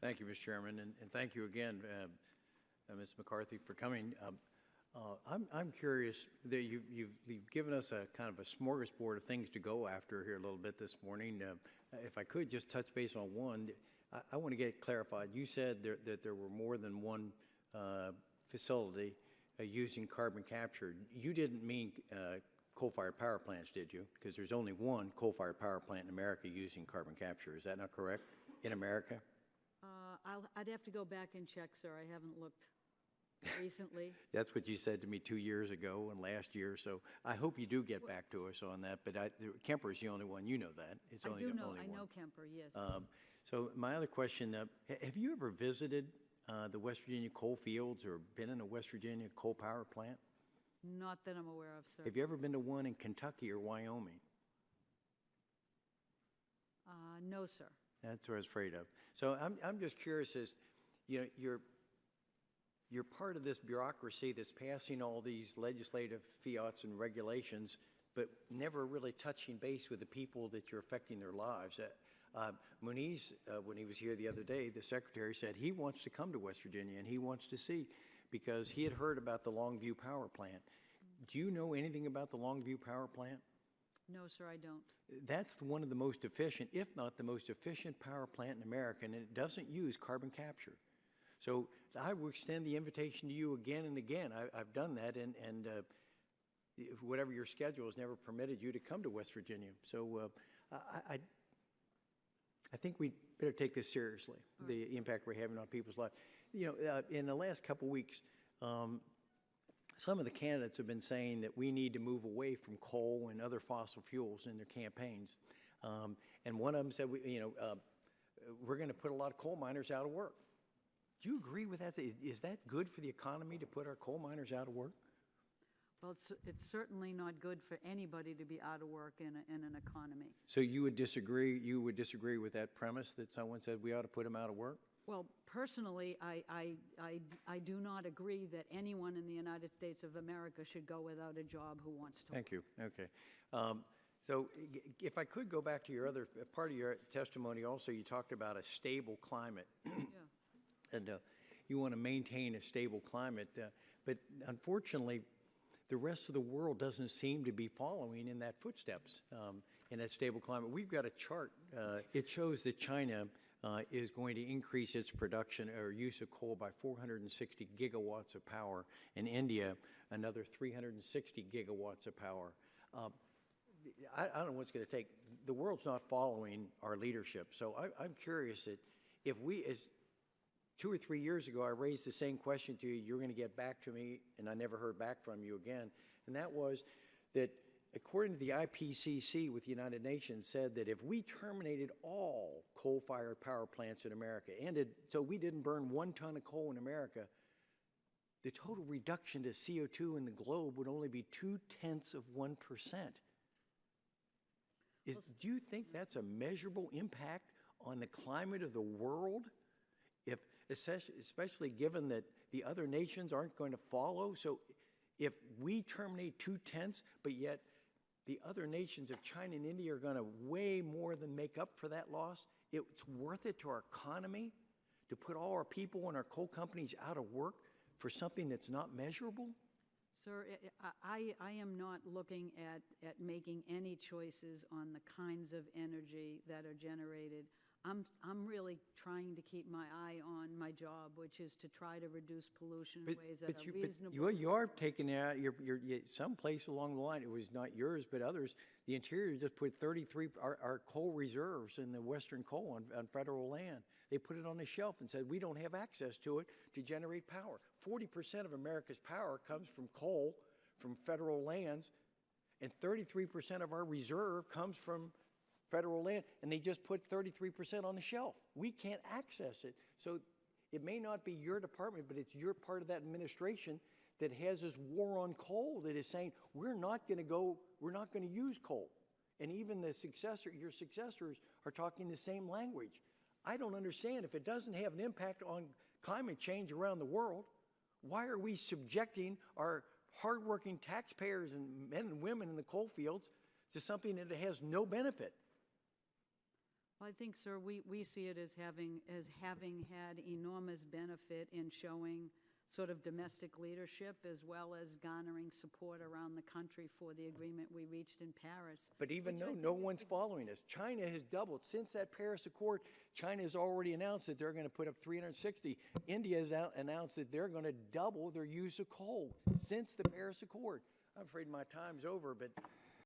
Thank you, Mr. Chairman, and thank you again, Ms. McCarthy, for coming. I'm curious that you've given us a kind of a smorgasbord of things to go after here a little bit this morning. If I could just touch base on one, I want to get clarified. You said that there were more than one facility using carbon capture. You didn't mean coal-fired power plants, did you? Because there's only one coal-fired power plant in America using carbon capture. Is that not correct? In America? I'd have to go back and check, sir. I haven't looked recently. That's what you said to me 2 years ago and last year. So I hope you do get back to us on that. But Kemper is the only one. You know that. It's only the only one. I know Kemper, yes. So my other question, have you ever visited the West Virginia coal fields or been in a West Virginia coal power plant? Not that I'm aware of, sir. Have you ever been to one in Kentucky or Wyoming? No, sir. That's what I was afraid of. So I'm just curious, as you know, you're part of this bureaucracy that's passing all these legislative fiats and regulations, but never really touching base with the people that you're affecting their lives. Muniz, when he was here the other day, the secretary said he wants to come to West Virginia and he wants to see, because he had heard about the Longview power plant. Do you know anything about the Longview power plant? No, sir, I don't. That's one of the most efficient, if not the most efficient power plant in America, and it doesn't use carbon capture. So I will extend the invitation to you again and again. I've done that, and whatever your schedule has never permitted you to come to West Virginia. So I think we better take this seriously, the impact we're having on people's lives. You know, in the last couple of weeks, some of the candidates have been saying that we need to move away from coal and other fossil fuels in their campaigns. And one of them said, we're going to put a lot of coal miners out of work. Do you agree with that? Is that good for the economy to put our coal miners out of work? Well, it's certainly not good for anybody to be out of work in an economy. So you would disagree? You would disagree with that premise that someone said we ought to put them out of work? Well, personally, I do not agree that anyone in the United States of America should go without a job who wants to. Thank you. Okay. So if I could go back to your other part of your testimony also, you talked about a stable climate. Yeah. And you want to maintain a stable climate. But unfortunately, the rest of the world doesn't seem to be following in that footsteps in that stable climate. We've got a chart. It shows that China is going to increase its production or use of coal by 460 gigawatts of power, and India another 360 gigawatts of power. I don't know what's going to take. The world's not following our leadership. So I'm curious that if we, as 2 or 3 years ago, I raised the same question to you, you're going to get back to me, and I never heard back from you again, and that was that according to the IPCC with the United Nations said that if we terminated all coal-fired power plants in America, so we didn't burn 1 ton of coal in America, the total reduction to CO2 in the globe would only be 0.2%. Do you think that's a measurable impact on the climate of the world? Especially given that the other nations aren't going to follow. So if we terminate 0.2, but yet the other nations of China and India are going to way more than make up for that loss, it's worth it to our economy to put all our people and our coal companies out of work for something that's not measurable? Sir, I am not looking at making any choices on the kinds of energy that are generated. I'm really trying to keep my eye on my job, which is to try to reduce pollution in ways that are reasonable. But you are taking out someplace along the line. It was not yours, but others. The Interior just put 33 our coal reserves in the Western coal on federal land. They put it on the shelf and said we don't have access to it to generate power. 40% of America's power comes from coal, from federal lands, and 33% of our reserve comes from federal land, and they just put 33% on the shelf. We can't access it. So it may not be your department, but it's your part of that administration that has this war on coal that is saying we're not going to use coal. And even your successors are talking the same language. I don't understand. If it doesn't have an impact on climate change around the world, why are we subjecting our hardworking taxpayers and men and women in the coal fields to something that has no benefit? I think, sir, we see it as having had enormous benefit in showing sort of domestic leadership as well as garnering support around the country for the agreement we reached in Paris. But even though no one's following us, China has doubled. Since that Paris Accord, China has already announced that they're going to put up 360. India has announced that they're going to double their use of coal since the Paris Accord. I'm afraid my time's over, but